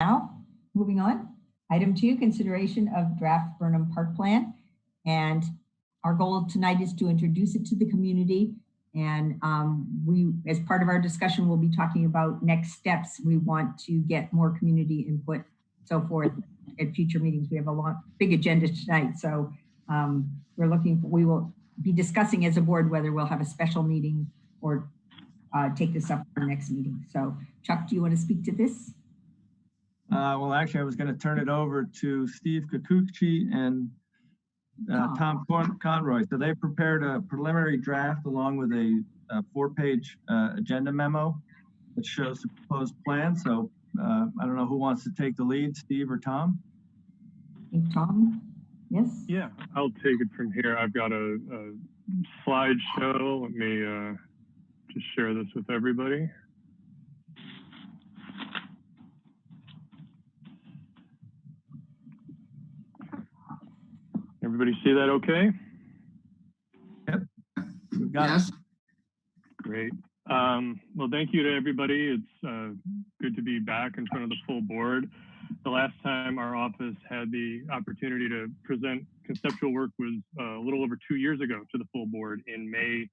Now, moving on. Item 2, consideration of draft Burnham Park Plan. And our goal tonight is to introduce it to the community. And we, as part of our discussion, we'll be talking about next steps. We want to get more community input, so forth, at future meetings. We have a big agenda tonight. So we will be discussing as a board whether we'll have a special meeting or take this up for our next meeting. So Chuck, do you want to speak to this? Well, actually, I was going to turn it over to Steve Kikuchi and Tom Conroy. So they prepared a preliminary draft along with a 4-page agenda memo that shows the proposed plan. So I don't know who wants to take the lead, Steve or Tom? I think Tom, yes? Yeah, I'll take it from here. I've got a slideshow. Let me just share this with everybody. Everybody see that okay? Yep. Yes. Great. Well, thank you to everybody. It's good to be back in front of the full board. The last time our office had the opportunity to present conceptual work was a little over 2 years ago to the full board in May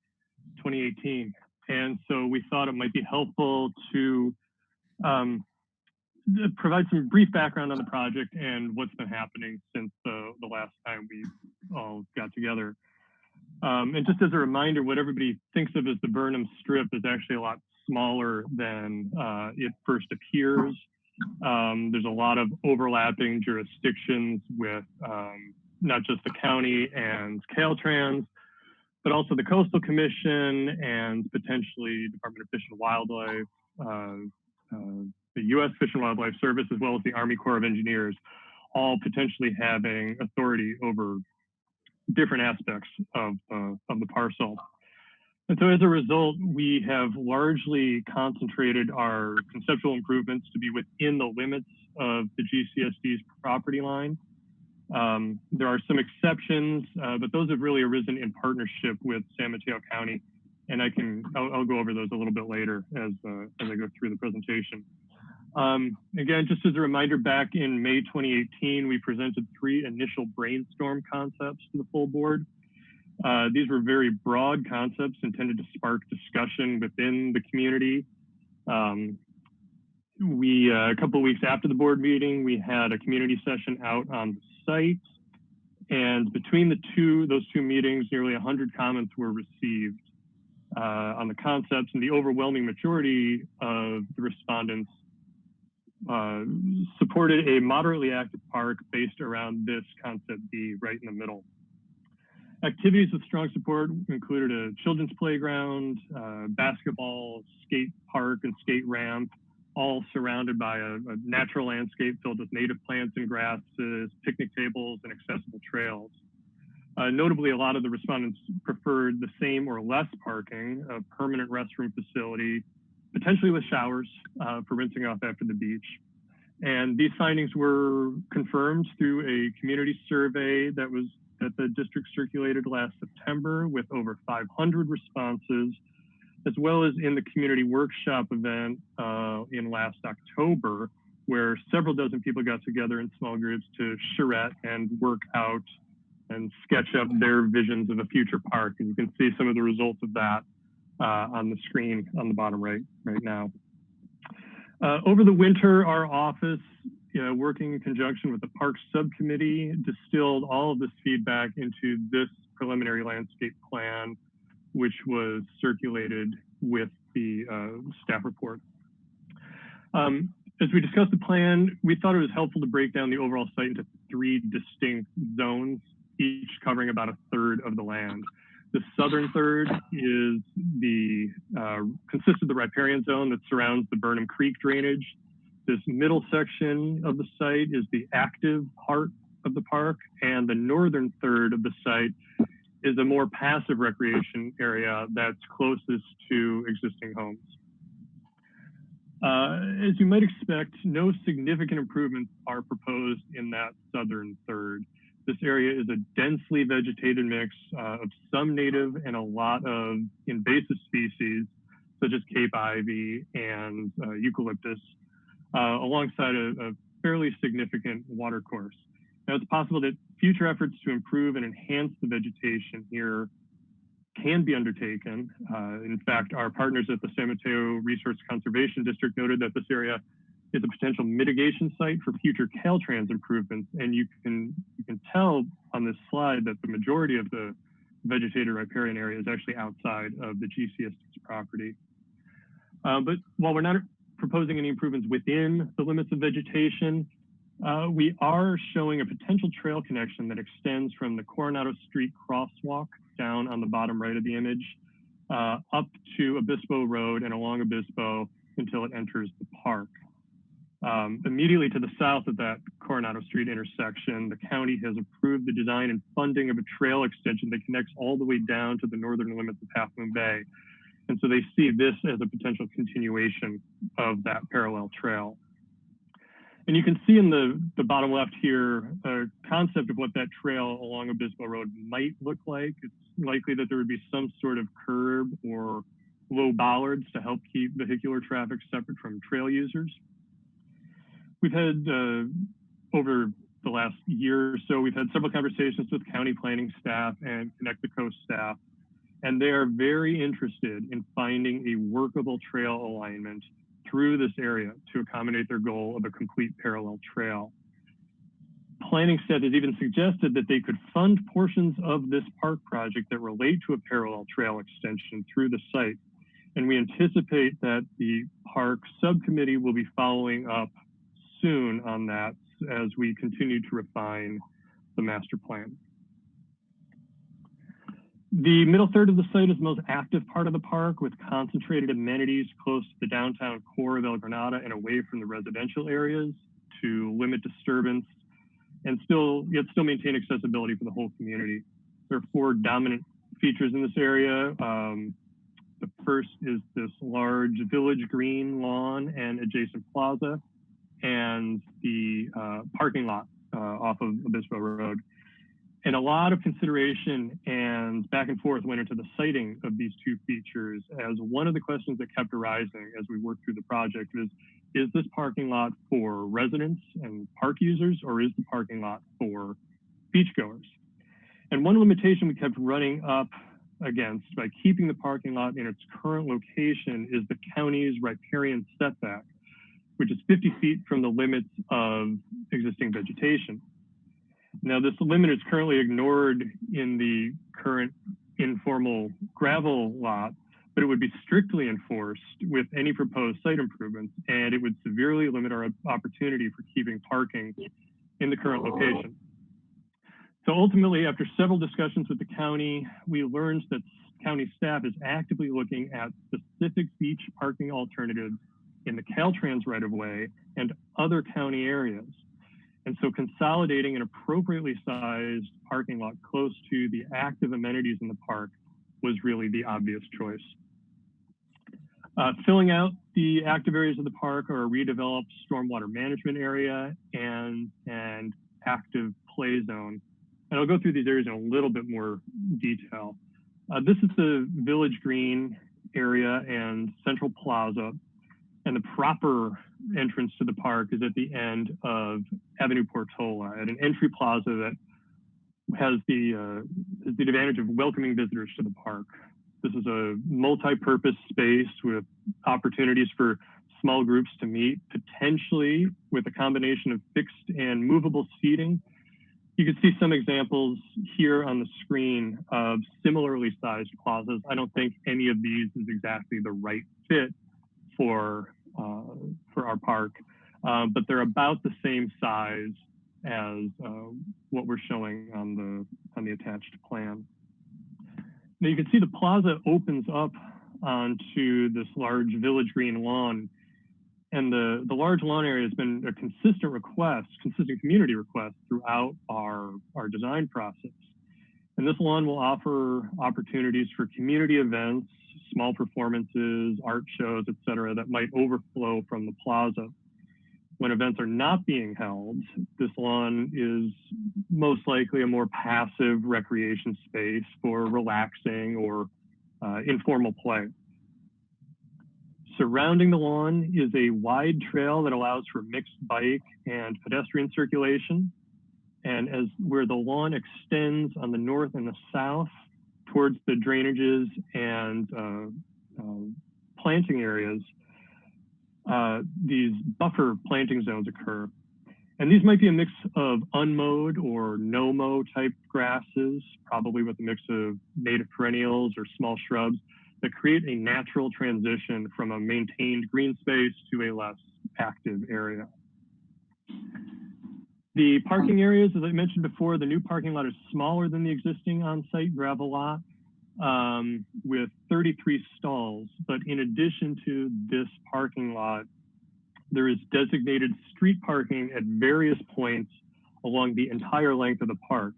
2018. And so we thought it might be helpful to provide some brief background on the project and what's been happening since the last time we all got together. And just as a reminder, what everybody thinks of as the Burnham Strip is actually a lot smaller than it first appears. There's a lot of overlapping jurisdictions with not just the county and Caltrans, but also the Coastal Commission and potentially Department of Fish and Wildlife, the U.S. Fish and Wildlife Service, as well as the Army Corps of Engineers, all potentially having authority over different aspects of the parcel. And so as a result, we have largely concentrated our conceptual improvements to be within the limits of the GCSD's property line. There are some exceptions, but those have really arisen in partnership with San Mateo County. And I'll go over those a little bit later as I go through the presentation. Again, just as a reminder, back in May 2018, we presented 3 initial brainstorm concepts to the full board. These were very broad concepts intended to spark discussion within the community. A couple of weeks after the board meeting, we had a community session out on the site. And between those two meetings, nearly 100 comments were received on the concepts, and the overwhelming majority of the respondents supported a moderately active park based around this concept B right in the middle. Activities with strong support included a children's playground, basketball, skate park, and skate ramp, all surrounded by a natural landscape filled with native plants and grasses, picnic tables, and accessible trails. Notably, a lot of the respondents preferred the same or less parking, a permanent restroom facility, potentially with showers for rinsing off after the beach. And these findings were confirmed through a community survey that the district circulated last September with over 500 responses, as well as in the community workshop event in last October, where several dozen people got together in small groups to charrette and work out and sketch up their visions of a future park. And you can see some of the results of that on the screen on the bottom right now. Over the winter, our office, working in conjunction with the Parks Subcommittee, distilled all of this feedback into this preliminary landscape plan, which was circulated with the staff report. As we discussed the plan, we thought it was helpful to break down the overall site into 3 distinct zones, each covering about 1/3 of the land. The southern third consists of the riparian zone that surrounds the Burnham Creek drainage. This middle section of the site is the active part of the park, and the northern third of the site is a more passive recreation area that's closest to existing homes. As you might expect, no significant improvements are proposed in that southern third. This area is a densely vegetated mix of some native and a lot of invasive species, such as Cape ivy and eucalyptus. alongside a fairly significant water course. Now, it's possible that future efforts to improve and enhance the vegetation here can be undertaken. In fact, our partners at the San Mateo Resource Conservation District noted that this area is a potential mitigation site for future Caltrans improvements. And you can tell on this slide that the majority of the vegetated riparian area is actually outside of the GCSD's property. But while we're not proposing any improvements within the limits of vegetation, we are showing a potential trail connection that extends from the Coronado Street crosswalk down on the bottom right of the image, up to Obispo Road and along Obispo until it enters the park. Immediately to the south of that Coronado Street intersection, the county has approved the design and funding of a trail extension that connects all the way down to the northern limits of Half Moon Bay. And so they see this as a potential continuation of that parallel trail. And you can see in the bottom left here, a concept of what that trail along Obispo Road might look like. It's likely that there would be some sort of curb or low bollards to help keep vehicular traffic separate from trail users. We've had, over the last year or so, we've had several conversations with county planning staff and Connect the Coast staff, and they are very interested in finding a workable trail alignment through this area to accommodate their goal of a complete parallel trail. Planning staff has even suggested that they could fund portions of this park project that relate to a parallel trail extension through the site. And we anticipate that the park subcommittee will be following up soon on that as we continue to refine the master plan. The middle third of the site is the most active part of the park, with concentrated amenities close to the downtown core of El Granada and away from the residential areas to limit disturbance and yet still maintain accessibility for the whole community. There are 4 dominant features in this area. The first is this large village green lawn and adjacent plaza, and the parking lot off of Obispo Road. And a lot of consideration and back and forth went into the siting of these 2 features, as one of the questions that kept arising as we worked through the project is this parking lot for residents and park users, or is the parking lot for beachgoers? And one limitation we kept running up against by keeping the parking lot in its current location is the county's riparian setback, which is 50 feet from the limits of existing vegetation. Now, this limit is currently ignored in the current informal gravel lot, but it would be strictly enforced with any proposed site improvements, and it would severely limit our opportunity for keeping parking in the current location. So ultimately, after several discussions with the county, we learned that county staff is actively looking at specific beach parking alternatives in the Caltrans right-of-way and other county areas. And so consolidating an appropriately sized parking lot close to the active amenities in the park was really the obvious choice. Filling out the active areas of the park are a redeveloped stormwater management area and an active play zone. And I'll go through these areas in a little bit more detail. This is the Village Green area and Central Plaza. And the proper entrance to the park is at the end of Avenue Portola, at an entry plaza that has the advantage of welcoming visitors to the park. This is a multi-purpose space with opportunities for small groups to meet, potentially with a combination of fixed and movable seating. You can see some examples here on the screen of similarly sized plazas. I don't think any of these is exactly the right fit for our park, but they're about the same size as what we're showing on the attached plan. Now you can see the plaza opens up onto this large village green lawn, and the large lawn area has been a consistent community request throughout our design process. And this lawn will offer opportunities for community events, small performances, art shows, et cetera, that might overflow from the plaza. When events are not being held, this lawn is most likely a more passive recreation space for relaxing or informal play. Surrounding the lawn is a wide trail that allows for mixed bike and pedestrian circulation. And where the lawn extends on the north and the south towards the drainages and planting areas, these buffer planting zones occur. And these might be a mix of unmowed or no-mow type grasses, probably with a mix of native perennials or small shrubs that create a natural transition from a maintained green space to a less active area. The parking areas, as I mentioned before, the new parking lot is smaller than the existing on-site gravel lot with 33 stalls. But in addition to this parking lot, there is designated street parking at various points along the entire length of the park.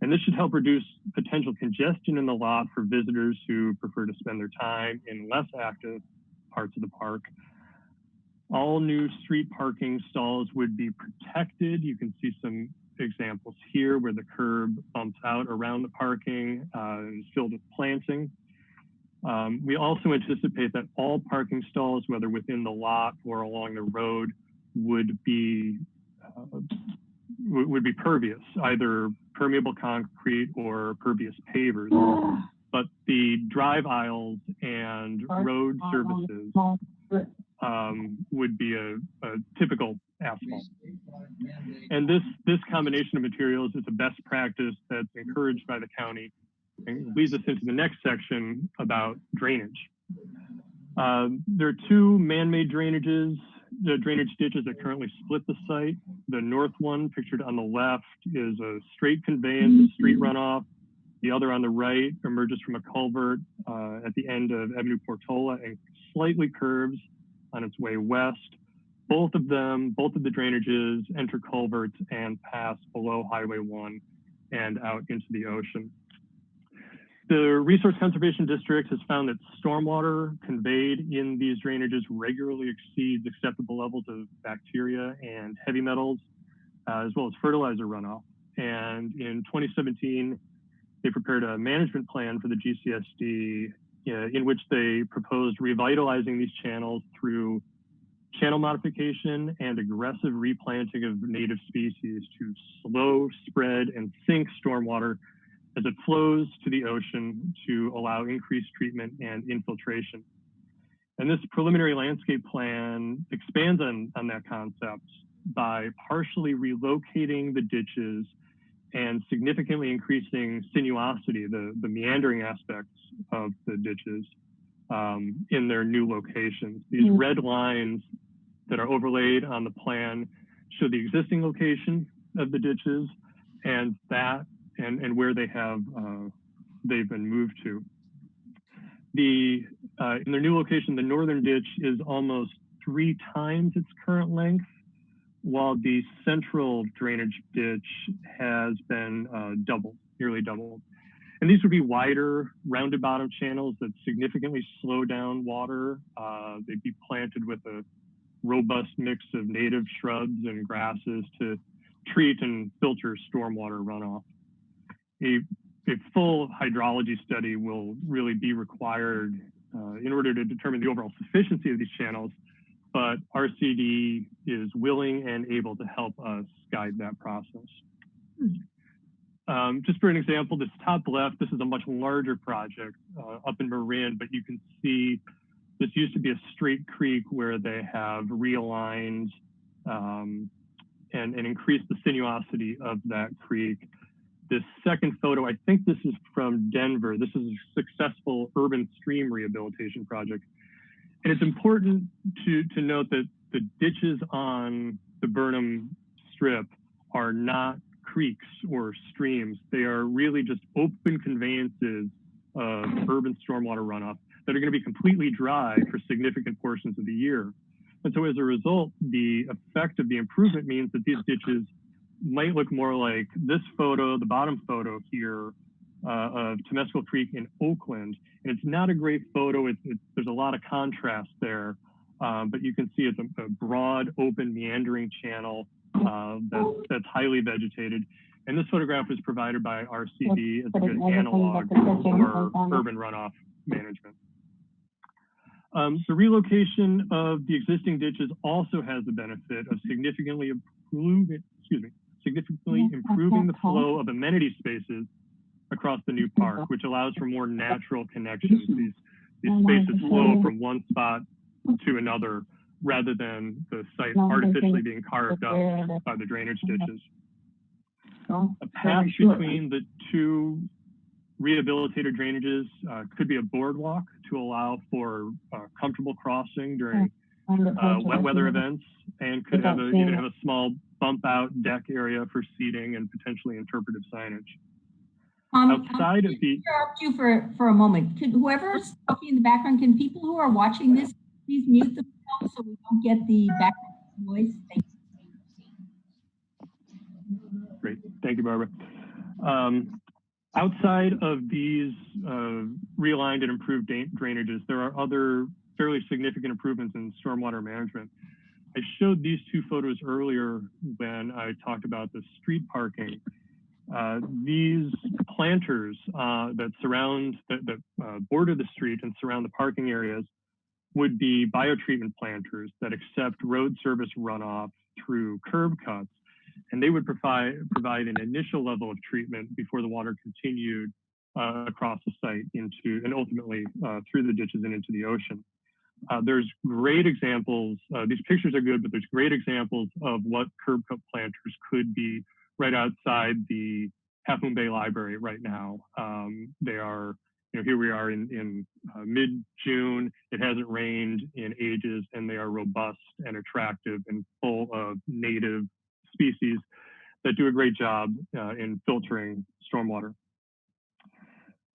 And this should help reduce potential congestion in the lot for visitors who prefer to spend their time in less active parts of the park. All new street parking stalls would be protected. You can see some examples here where the curb bumps out around the parking and is filled with planting. We also anticipate that all parking stalls, whether within the lot or along the road, would be pervious, either permeable concrete or pervious pavers. But the drive aisles and road surfaces would be a typical asphalt. And this combination of materials is a best practice that's encouraged by the county and leads us into the next section about drainage. There are two man-made drainages, the drainage ditches that currently split the site. The north one, pictured on the left, is a straight conveyance of street runoff. The other on the right emerges from a culvert at the end of Avenue Portola and slightly curves on its way west. Both of the drainages enter culverts and pass below Highway 1 and out into the ocean. The Resource Conservation District has found that stormwater conveyed in these drainages regularly exceeds acceptable levels of bacteria and heavy metals, as well as fertilizer runoff. And in 2017, they prepared a management plan for the GCSD in which they proposed revitalizing these channels through channel modification and aggressive replanting of native species to slow, spread, and sink stormwater as it flows to the ocean to allow increased treatment and infiltration. And this preliminary landscape plan expands on that concept by partially relocating the ditches and significantly increasing sinuosity, the meandering aspects of the ditches in their new locations. These red lines that are overlaid on the plan show the existing location of the ditches and where they have they've been moved to. In their new location, the northern ditch is almost 3 times its current length, while the central drainage ditch has been nearly doubled. And these would be wider, rounded bottom channels that significantly slow down water. They'd be planted with a robust mix of native shrubs and grasses to treat and filter stormwater runoff. A full hydrology study will really be required in order to determine the overall sufficiency of these channels, but RCD is willing and able to help us guide that process. Just for an example, this top left, this is a much larger project up in Marin, but you can see this used to be a straight creek where they have realigned and increased the sinuosity of that creek. This second photo, I think this is from Denver. This is a successful urban stream rehabilitation project. And it's important to note that the ditches on the Burnham strip are not creeks or streams. They are really just open conveyances of urban stormwater runoff that are going to be completely dry for significant portions of the year. And so as a result, the effect of the improvement means that these ditches might look more like this photo, the bottom photo here of Temescal Creek in Oakland. And it's not a great photo. There's a lot of contrast there, but you can see it's a broad, open, meandering channel that's highly vegetated. And this photograph is provided by RCD as a good analog for urban runoff management. The relocation of the existing ditches also has the benefit of significantly improving the flow of amenity spaces across the new park, which allows for more natural connections. These spaces flow from one spot to another rather than the site artificially being carved up by the drainage ditches. A path between the two rehabilitated drainages could be a boardwalk to allow for comfortable crossing during wet weather events, and could have even have a small bump out deck area for seating and potentially interpretive signage. Outside of the— interrupt you for a moment. Could whoever's talking in the background, can people who are watching this please mute themselves so we don't get the background noise? Thank you. Great, thank you, Barbara. Outside of these realigned and improved drainages, there are other fairly significant improvements in stormwater management. I showed these two photos earlier when I talked about the street parking. These planters that border the street and surround the parking areas would be biotreatment planters that accept road service runoff through curb cuts, and they would provide an initial level of treatment before the water continued across the site into and ultimately through the ditches and into the ocean. There's great examples. These pictures are good, but there's great examples of what curb cut planters could be right outside the Half Moon Bay Library right now. They are, here we are in mid-June. It hasn't rained in ages, and they are robust and attractive and full of native species that do a great job in filtering stormwater.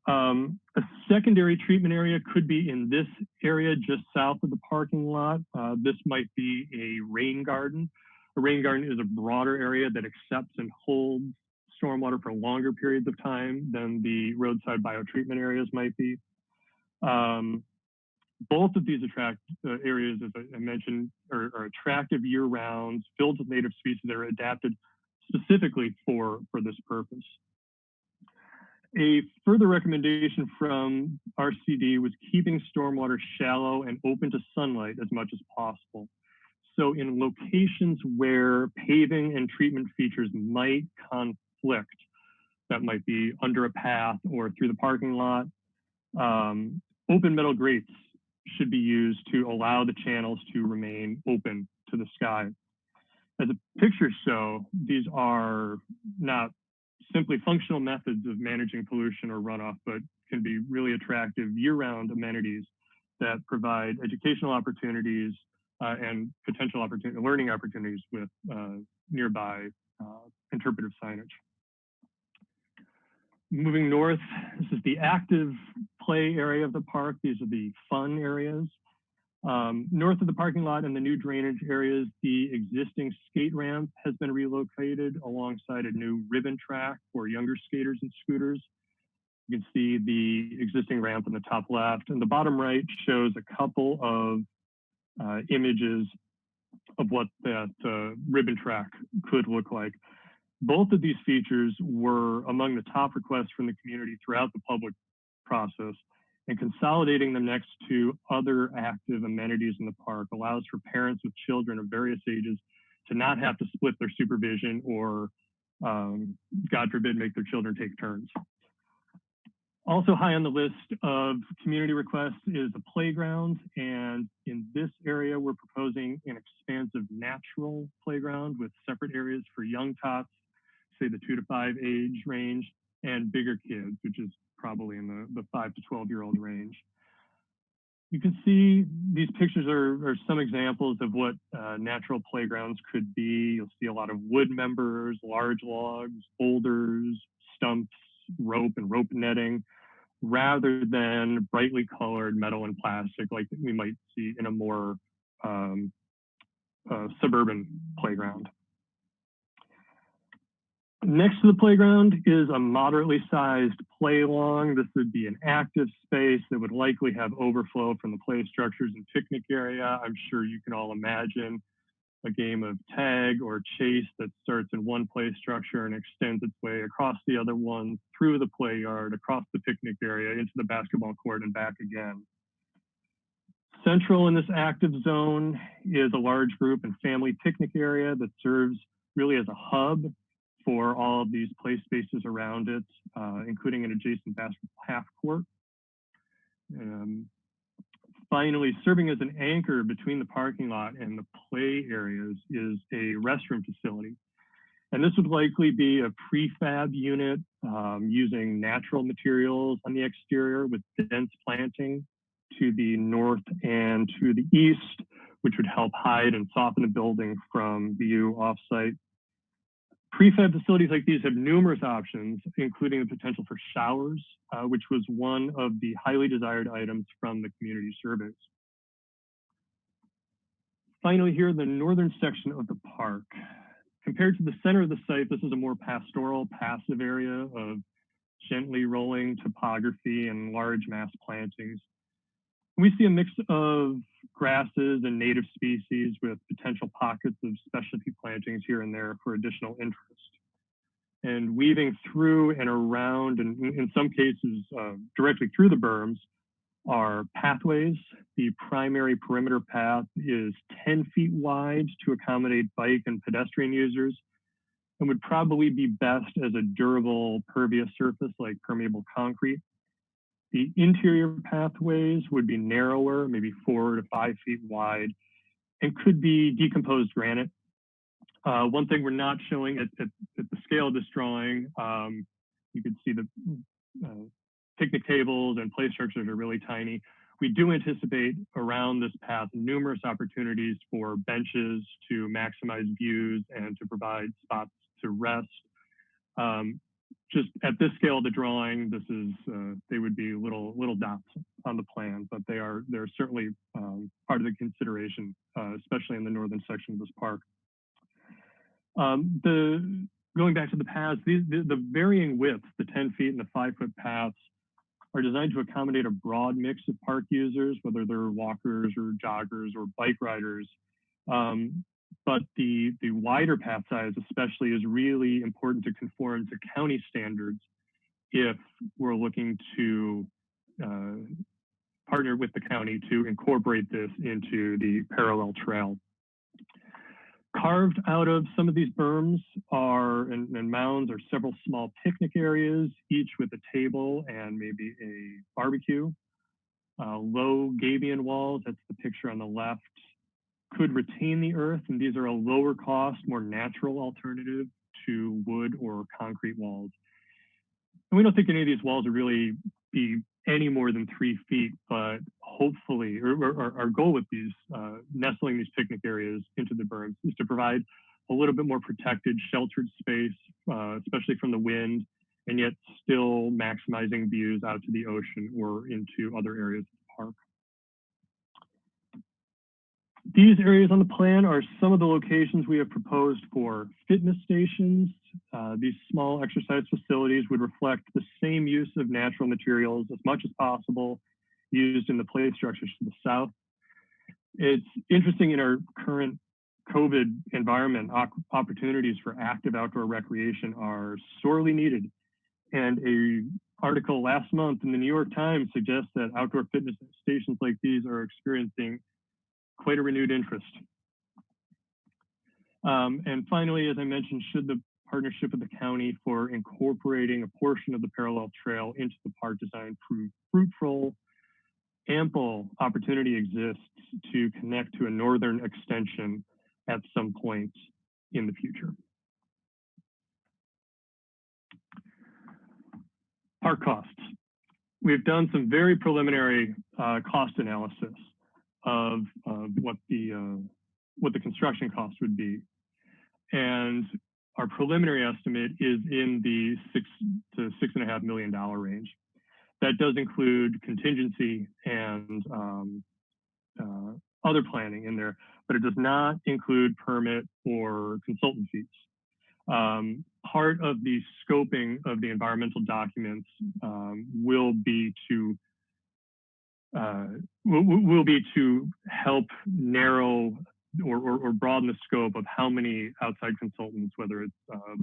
A secondary treatment area could be in this area just south of the parking lot. This might be a rain garden. A rain garden is a broader area that accepts and holds stormwater for longer periods of time than the roadside biotreatment areas might be. Both of these areas, as I mentioned, are attractive year-round, filled with native species that are adapted specifically for this purpose. A further recommendation from RCD was keeping stormwater shallow and open to sunlight as much as possible. So in locations where paving and treatment features might conflict, that might be under a path or through the parking lot, open metal grates should be used to allow the channels to remain open to the sky. As the pictures show, these are not simply functional methods of managing pollution or runoff, but can be really attractive year-round amenities that provide educational opportunities and potential learning opportunities with nearby interpretive signage. Moving north, this is the active play area of the park. These are the fun areas. North of the parking lot and the new drainage areas, the existing skate ramp has been relocated alongside a new ribbon track for younger skaters and scooters. You can see the existing ramp in the top left, and the bottom right shows a couple of images of what that ribbon track could look like. Both of these features were among the top requests from the community throughout the public process, and consolidating them next to other active amenities in the park allows for parents with children of various ages to not have to split their supervision or, God forbid, make their children take turns. Also high on the list of community requests is the playground, and in this area, we're proposing an expansive natural playground with separate areas for young tots, say the 2 to 5 age range, and bigger kids, which is probably in the 5 to 12-year-old range. You can see these pictures are some examples of what natural playgrounds could be. You'll see a lot of wood members, large logs, boulders, stumps, rope and rope netting, rather than brightly colored metal and plastic like we might see in a more suburban playground. Next to the playground is a moderately sized play along. This would be an active space that would likely have overflow from the play structures and picnic area. I'm sure you can all imagine a game of tag or chase that starts in one play structure and extends its way across the other one, through the play yard, across the picnic area, into the basketball court and back again. Central in this active zone is a large group and family picnic area that serves really as a hub for all of these play spaces around it, including an adjacent basketball half court. Finally, serving as an anchor between the parking lot and the play areas is a restroom facility. And this would likely be a prefab unit using natural materials on the exterior with dense planting to the north and to the east, which would help hide and soften the building from view offsite. Prefab facilities like these have numerous options, including the potential for showers, which was one of the highly desired items from the community surveys. Finally, here, the northern section of the park. Compared to the center of the site, this is a more pastoral, passive area of gently rolling topography and large mass plantings. We see a mix of grasses and native species with potential pockets of specialty plantings here and there for additional interest. And weaving through and around, and in some cases directly through the berms, are pathways. The primary perimeter path is 10 feet wide to accommodate bike and pedestrian users, and would probably be best as a durable pervious surface like permeable concrete. The interior pathways would be narrower, maybe 4 to 5 feet wide, and could be decomposed granite. One thing we're not showing at the scale of this drawing, you can see the picnic tables and play structures are really tiny. We do anticipate around this path numerous opportunities for benches to maximize views and to provide spots to rest. Just at this scale of the drawing, this is they would be little dots on the plan, but they're certainly part of the consideration, especially in the northern section of this park. Going back to the paths, the varying widths, the 10 feet and the 5 foot paths, are designed to accommodate a broad mix of park users, whether they're walkers or joggers or bike riders. But the wider path size especially is really important to conform to county standards if we're looking to partner with the county to incorporate this into the parallel trail. Carved out of some of these berms and mounds are several small picnic areas, each with a table and maybe a barbecue. Low gabion walls, that's the picture on the left, could retain the earth, and these are a lower cost, more natural alternative to wood or concrete walls. And we don't think any of these walls would really be any more than 3 feet, but hopefully, or our goal with these, nestling these picnic areas into the berms is to provide a little bit more protected, sheltered space, especially from the wind, and yet still maximizing views out to the ocean or into other areas of the park. These areas on the plan are some of the locations we have proposed for fitness stations. These small exercise facilities would reflect the same use of natural materials as much as possible used in the play structures to the south. It's interesting, in our current COVID environment, opportunities for active outdoor recreation are sorely needed. And an article last month in the New York Times suggests that outdoor fitness stations like these are experiencing quite a renewed interest. And finally, as I mentioned, should the partnership with the county for incorporating a portion of the parallel trail into the park design prove fruitful, ample opportunity exists to connect to a northern extension at some point in the future. Park costs. We've done some very preliminary cost analysis of what the construction cost would be. And our preliminary estimate is in the $6 to $6.5 million range. That does include contingency and other planning in there, but it does not include permit or consultant fees. Part of the scoping of the environmental documents will be to help narrow or broaden the scope of how many outside consultants, whether it's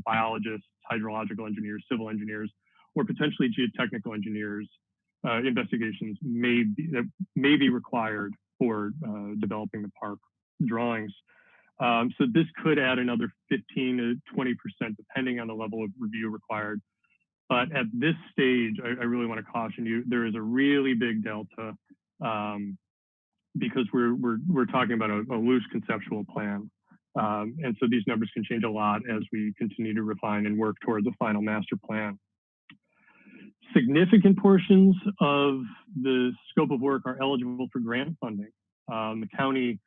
biologists, hydrological engineers, civil engineers, or potentially geotechnical engineers, investigations may be required for developing the park drawings. So this could add another 15 to 20%, depending on the level of review required. But at this stage, I really want to caution you, there is a really big delta because we're talking about a loose conceptual plan. And so these numbers can change a lot as we continue to refine and work towards a final master plan. Significant portions of the scope of work are eligible for grant funding. The county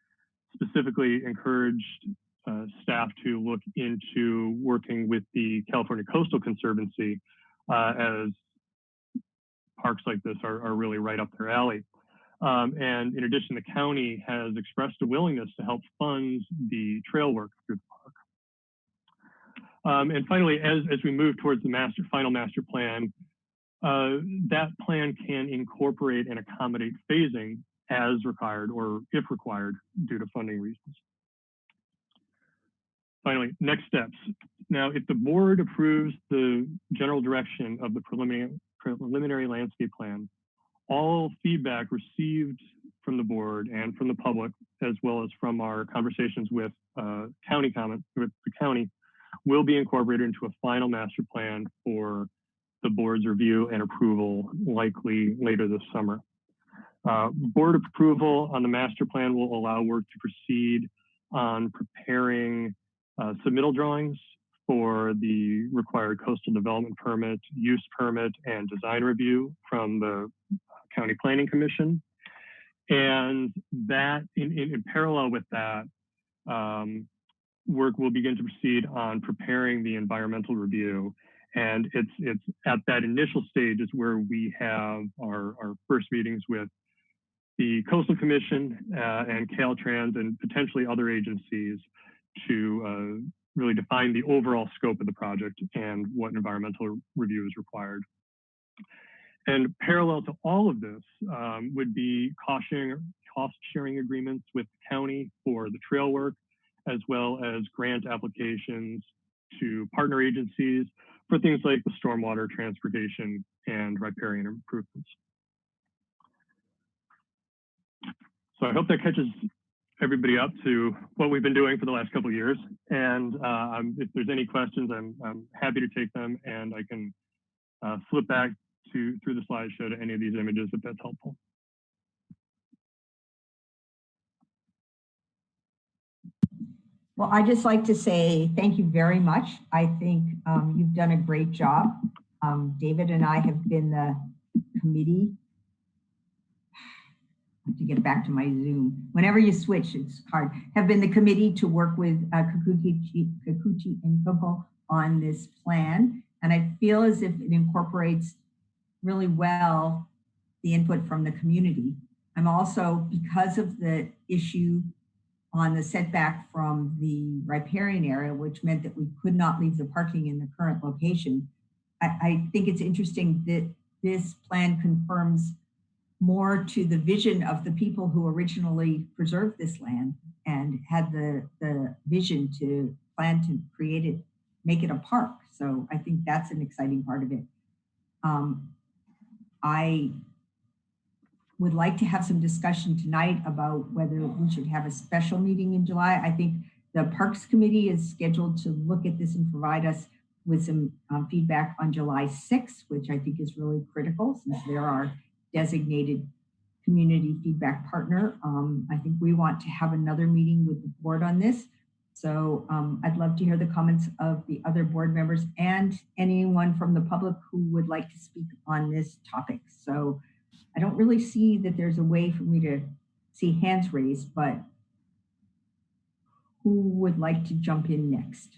specifically encouraged staff to look into working with the California Coastal Conservancy as parks like this are really right up their alley. And in addition, the county has expressed a willingness to help fund the trail work through the park. And finally, as we move towards the final master plan, that plan can incorporate and accommodate phasing as required or if required due to funding reasons. Finally, next steps. Now, if the board approves the general direction of the preliminary landscape plan, all feedback received from the board and from the public, as well as from our conversations with the county, will be incorporated into a final master plan for the board's review and approval, likely later this summer. Board approval on the master plan will allow work to proceed on preparing submittal drawings for the required coastal development permit, use permit, and design review from the County Planning Commission. And that, in parallel with that, work will begin to proceed on preparing the environmental review. And it's at that initial stage is where we have our first meetings with the Coastal Commission and Caltrans and potentially other agencies to really define the overall scope of the project and what environmental review is required. And parallel to all of this would be cost sharing agreements with the county for the trail work, as well as grant applications to partner agencies for things like the stormwater transportation and riparian improvements. So I hope that catches everybody up to what we've been doing for the last couple of years. And if there's any questions, I'm happy to take them, and I can flip back through the slideshow to any of these images if that's helpful. Well, I'd just like to say thank you very much. I think you've done a great job. David and I have been the committee. I have to get back to my Zoom. Whenever you switch, it's hard. Have been the committee to work with Kikuchi and Coco on this plan. And I feel as if it incorporates really well the input from the community. I'm also, because of the issue on the setback from the riparian area, which meant that we could not leave the parking in the current location, I think it's interesting that this plan confirms more to the vision of the people who originally preserved this land and had the vision to plan to create it, make it a park. So I think that's an exciting part of it. I would like to have some discussion tonight about whether we should have a special meeting in July. I think the Parks Committee is scheduled to look at this and provide us with some feedback on July 6th, which I think is really critical since they're our designated community feedback partner. I think we want to have another meeting with the board on this. So I'd love to hear the comments of the other board members and anyone from the public who would like to speak on this topic. So I don't really see that there's a way for me to see hands raised, but who would like to jump in next?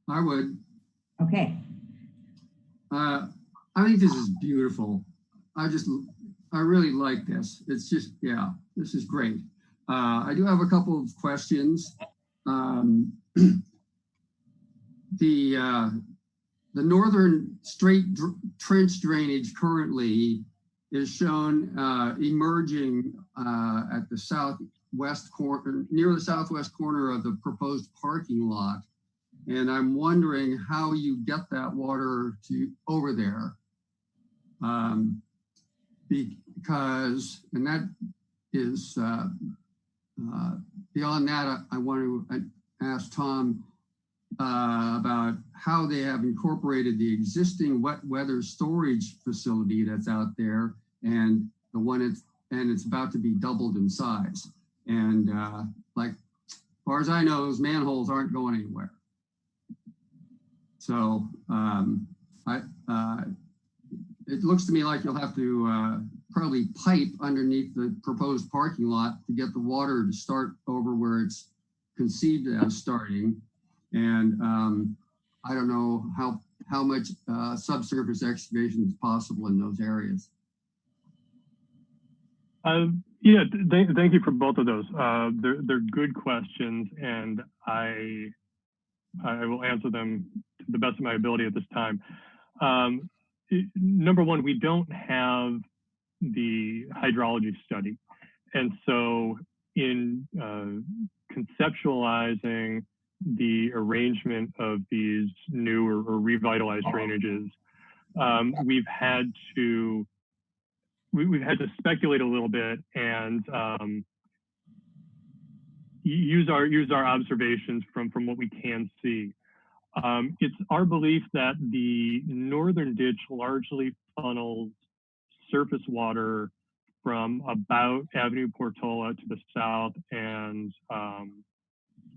I would. Okay. I think this is beautiful. I really like this. It's just, yeah, this is great. I do have a couple of questions. The northern straight trench drainage currently is shown emerging at the southwest corner, near the southwest corner of the proposed parking lot. And I'm wondering how you get that water over there. Because, and that is beyond that, I want to ask Tom about how they have incorporated the existing wet weather storage facility that's out there and the one it's about to be doubled in size. And like, as far as I know, those manholes aren't going anywhere. So it looks to me like you'll have to probably pipe underneath the proposed parking lot to get the water to start over where it's conceived as starting. And I don't know how much subsurface excavation is possible in those areas. Yeah, thank you for both of those. They're good questions, and I will answer them to the best of my ability at this time. Number one, we don't have the hydrology study. And so in conceptualizing the arrangement of these new or revitalized drainages, we've had to speculate a little bit and use our observations from what we can see. It's our belief that the northern ditch largely funnels surface water from about Avenue Portola to the south and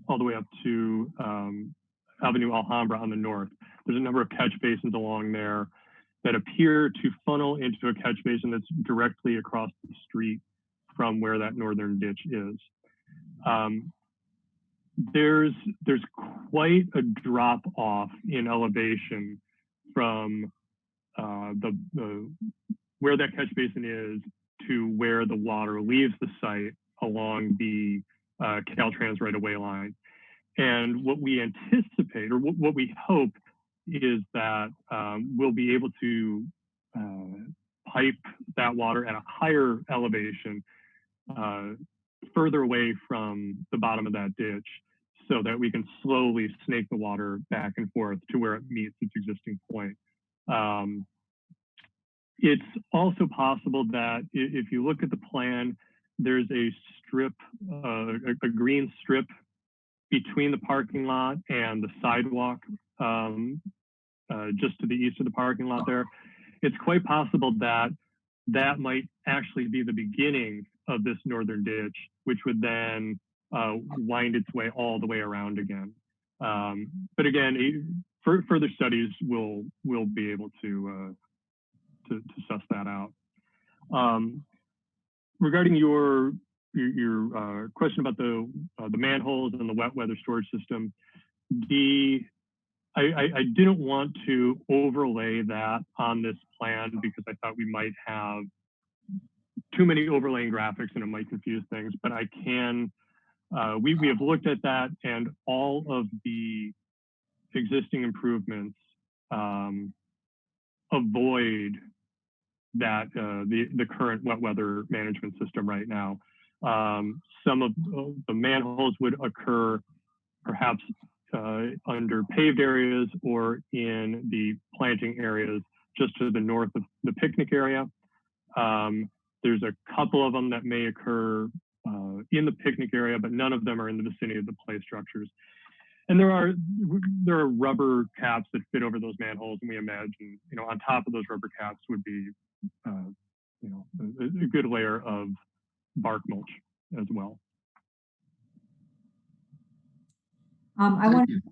all the way up to Avenue Alhambra on the north. There's a number of catch basins along there that appear to funnel into a catch basin that's directly across the street from where that northern ditch is. There's quite a drop off in elevation from where that catch basin is to where the water leaves the site along the Caltrans right-of-way line. And what we anticipate, or what we hope, is that we'll be able to pipe that water at a higher elevation further away from the bottom of that ditch so that we can slowly snake the water back and forth to where it meets its existing point. It's also possible that if you look at the plan, there's a strip, a green strip between the parking lot and the sidewalk just to the east of the parking lot there. It's quite possible that that might actually be the beginning of this northern ditch, which would then wind its way all the way around again. But again, further studies will be able to suss that out. Regarding your question about the manholes and the wet weather storage system, I didn't want to overlay that on this plan because I thought we might have too many overlaying graphics and it might confuse things, but I can, we have looked at that, and all of the existing improvements avoid that the current wet weather management system right now. Some of the manholes would occur perhaps under paved areas or in the planting areas just to the north of the picnic area. There's a couple of them that may occur in the picnic area, but none of them are in the vicinity of the play structures. And there are rubber caps that fit over those manholes, and we imagine, on top of those rubber caps would be, a good layer of bark mulch as well. I want to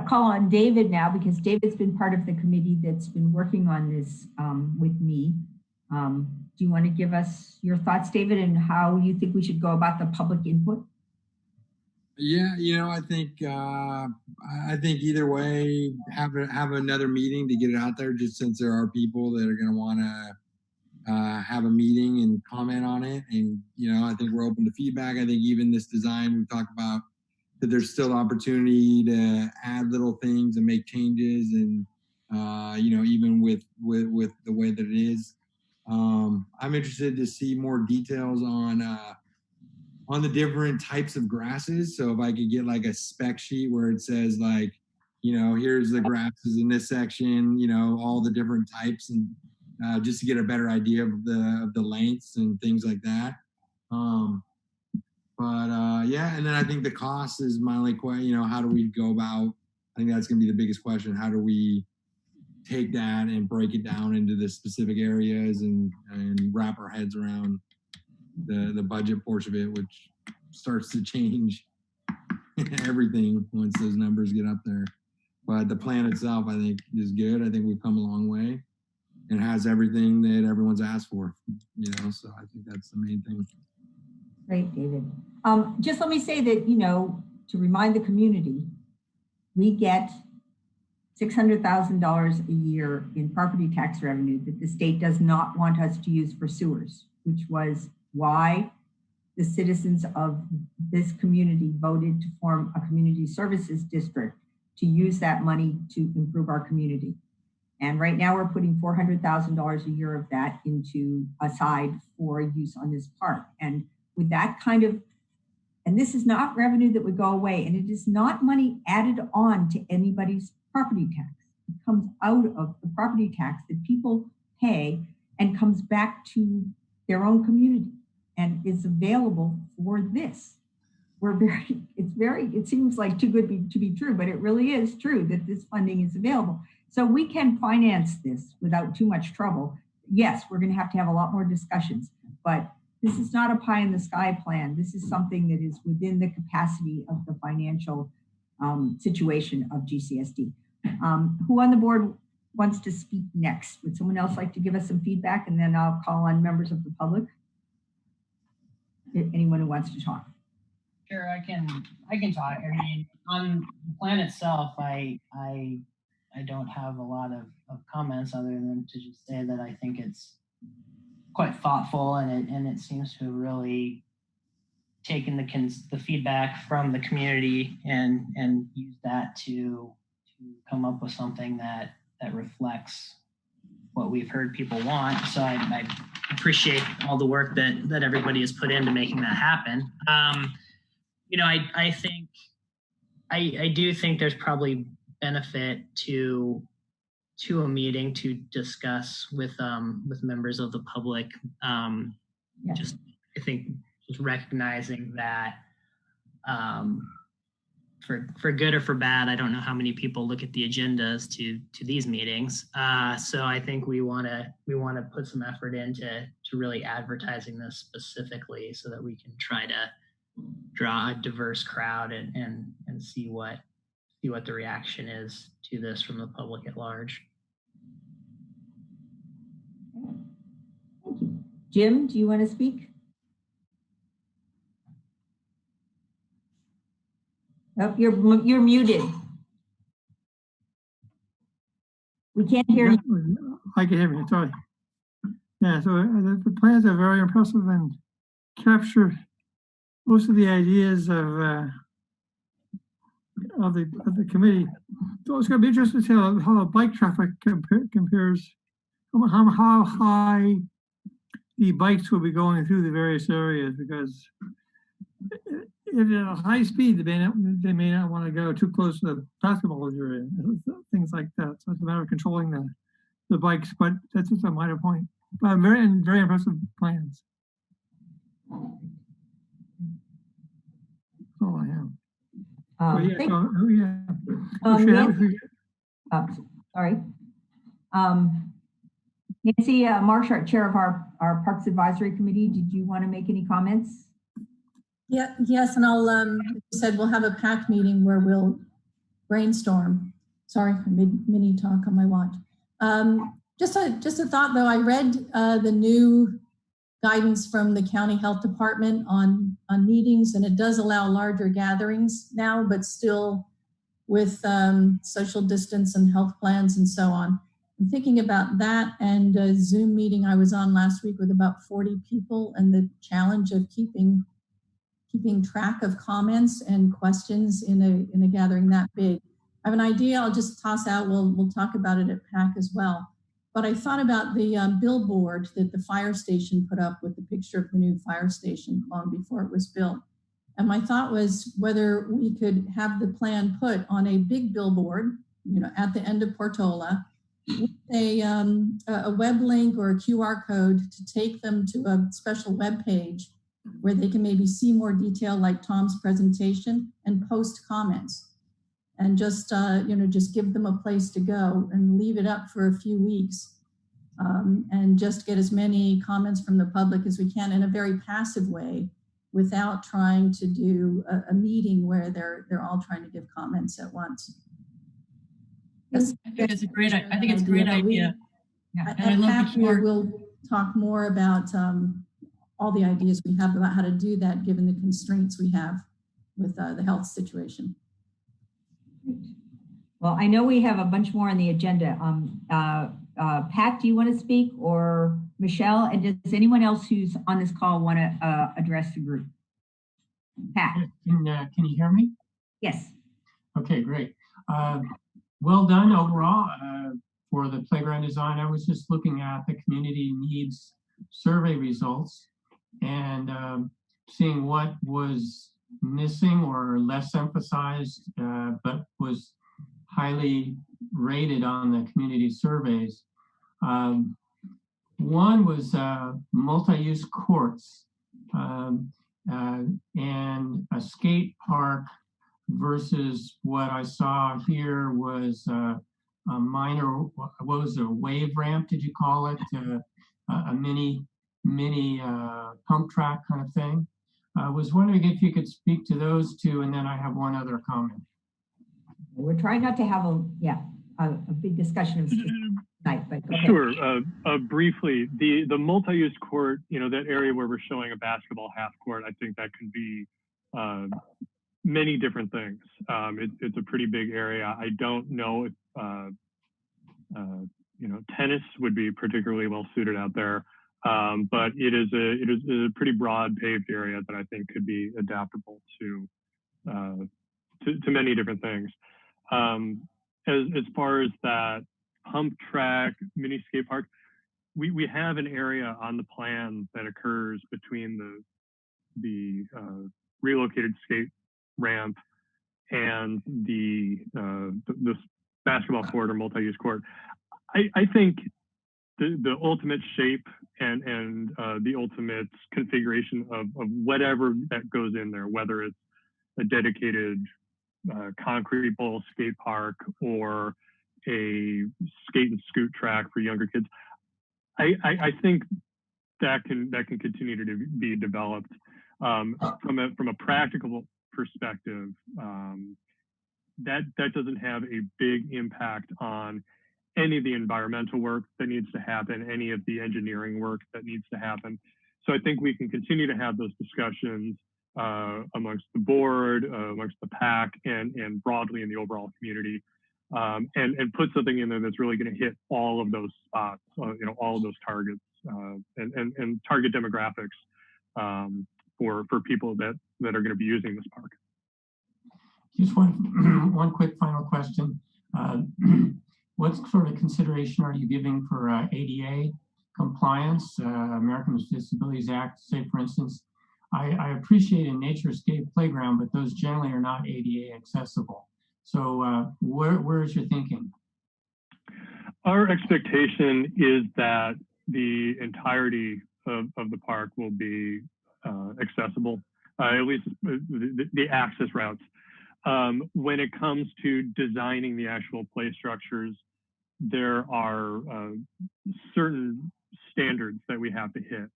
call on David now because David's been part of the committee that's been working on this with me. Do you want to give us your thoughts, David, and how you think we should go about the public input? Yeah, I think either way, have another meeting to get it out there. Just since there are people that are going to want to have a meeting and comment on it, and I think we're open to feedback. I think even this design we talked about, that there's still opportunity to add little things and make changes, and even with the way that it is. I'm interested to see more details on the different types of grasses. So if I could get like a spec sheet where it says like, here's the grasses in this section, all the different types, and just to get a better idea of the lengths and things like that. Yeah, and then I think the cost is my only question. How do we go about? I think that's going to be the biggest question. How do we take that and break it down into the specific areas and wrap our heads around the budget portion of it, which starts to change everything once those numbers get up there. But the plan itself, I think, is good. I think we've come a long way and has everything that everyone's asked for, so I think that's the main thing. Great, David. Just let me say that, to remind the community, we get $600,000 a year in property tax revenue that the state does not want us to use for sewers, which was why the citizens of this community voted to form a community services district to use that money to improve our community. And right now we're putting $400,000 a year of that aside for use on this park. And with that and this is not revenue that would go away, and it is not money added on to anybody's property tax. It comes out of the property tax that people pay and comes back to their own community and is available for this. It seems like too good to be true, but it really is true that this funding is available. So we can finance this without too much trouble. Yes, we're going to have a lot more discussions, but this is not a pie in the sky plan. This is something that is within the capacity of the financial situation of GCSD. Who on the board wants to speak next? Would someone else like to give us some feedback, and then I'll call on members of the public? Anyone who wants to talk. Sure, I can talk. I mean, on the plan itself, I don't have a lot of comments other than to just say that I think it's quite thoughtful, and it seems to have really taken the feedback from the community and use that to come up with something that reflects what we've heard people want. So I appreciate all the work that everybody has put into making that happen. I do think there's probably benefit to a meeting to discuss with members of the public. Yes. Just recognizing that for good or for bad, I don't know how many people look at the agendas to these meetings. So I think we want to put some effort into really advertising this specifically so that we can try to draw a diverse crowd and see what the reaction is to this from the public at large. Thank you. Jim, do you want to speak? Oh, you're muted. We can't hear you. I can hear me, sorry. Yeah, so the plans are very impressive and capture most of the ideas of the committee. So it's going to be interesting to see how the bike traffic compares, how high the bikes will be going through the various areas, because if they're at high speed, they may not want to go too close to the basketball area, things like that. So it's a matter of controlling the bikes, but that's just a minor point. But very impressive plans. That's all I have. Sorry. Nancy Marshart, chair of our Parks Advisory Committee, did you want to make any comments? Yeah, yes, and I'll, you said we'll have a PAC meeting where we'll brainstorm. Sorry for mini talk on my watch. Just a thought though, I read the new guidance from the county health department on meetings, and it does allow larger gatherings now, but still with social distance and health plans and so on. I'm thinking about that and a Zoom meeting I was on last week with about 40 people, and the challenge of keeping track of comments and questions in a gathering that big. I have an idea I'll just toss out. We'll talk about it at PAC as well. But I thought about the billboard that the fire station put up with the picture of the new fire station long before it was built. And my thought was whether we could have the plan put on a big billboard, at the end of Portola, with a web link or a QR code to take them to a special web page where they can maybe see more detail like Tom's presentation and post comments. And just, just give them a place to go and leave it up for a few weeks. And just get as many comments from the public as we can in a very passive way, without trying to do a meeting where they're all trying to give comments at once. I think it's a great idea. Yeah. At PAC, we'll talk more about all the ideas we have about how to do that, given the constraints we have with the health situation. Well, I know we have a bunch more on the agenda. Pat, do you want to speak, or Michelle? And does anyone else who's on this call want to address the group? Pat. Can you hear me? Yes. Okay, great. Well done overall for the playground design. I was just looking at the community needs survey results and seeing what was missing or less emphasized, but was highly rated on the community surveys. One was multi-use courts and a skate park versus what I saw here was a minor, what was it, a wave ramp, did you call it? A mini pump track kind of thing. I was wondering if you could speak to those two, and then I have one other comment. We're trying not to have a big discussion of tonight, but okay. Sure. Briefly, the multi-use court, that area where we're showing a basketball half court, I think that can be many different things. It's a pretty big area. I don't know if tennis would be particularly well suited out there, but it is a pretty broad paved area that I think could be adaptable to many different things. As far as that pump track, mini skate park, we have an area on the plan that occurs between the relocated skate ramp and the basketball court or multi-use court. I think the ultimate shape and the ultimate configuration of whatever that goes in there, whether it's a dedicated concrete bowl skate park or a skate and scoot track for younger kids, I think that can continue to be developed. From a practical perspective, that doesn't have a big impact on any of the environmental work that needs to happen, any of the engineering work that needs to happen. So I think we can continue to have those discussions amongst the board, amongst the PAC, and broadly in the overall community, and put something in there that's really going to hit all of those spots, all of those targets, and target demographics for people that are going to be using this park. Just one quick final question. What sort of consideration are you giving for ADA compliance, Americans with Disabilities Act? Say, for instance, I appreciate a naturescape playground, but those generally are not ADA accessible. So where is your thinking? Our expectation is that the entirety of the park will be accessible, at least the access routes. When it comes to designing the actual play structures, there are certain standards that we have to hit.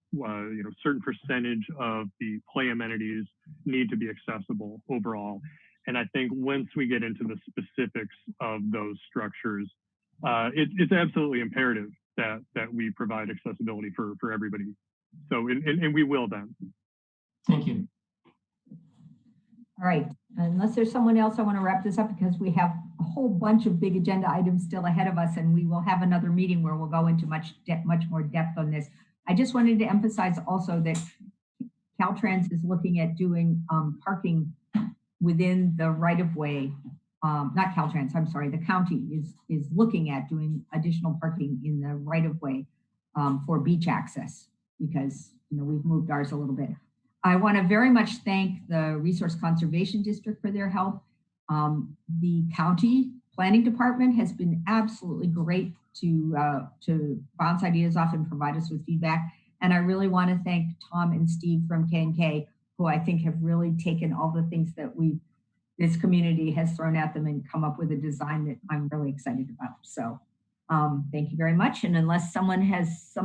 Certain percentage of the play amenities need to be accessible overall. And I think once we get into the specifics of those structures, it's absolutely imperative that we provide accessibility for everybody. So, and we will then. Thank you. All right, unless there's someone else, I want to wrap this up because we have a whole bunch of big agenda items still ahead of us, and we will have another meeting where we'll go into much more depth on this. I just wanted to emphasize also that Caltrans is looking at doing parking within the right-of-way. Not Caltrans, I'm sorry, the county is looking at doing additional parking in the right-of-way for beach access because we've moved ours a little bit. I want to very much thank the Resource Conservation District for their help. The county planning department has been absolutely great to bounce ideas off and provide us with feedback. And I really want to thank Tom and Steve from K&K, who I think have really taken all the things that this community has thrown at them and come up with a design that I'm really excited about. So thank you very much. And unless someone has some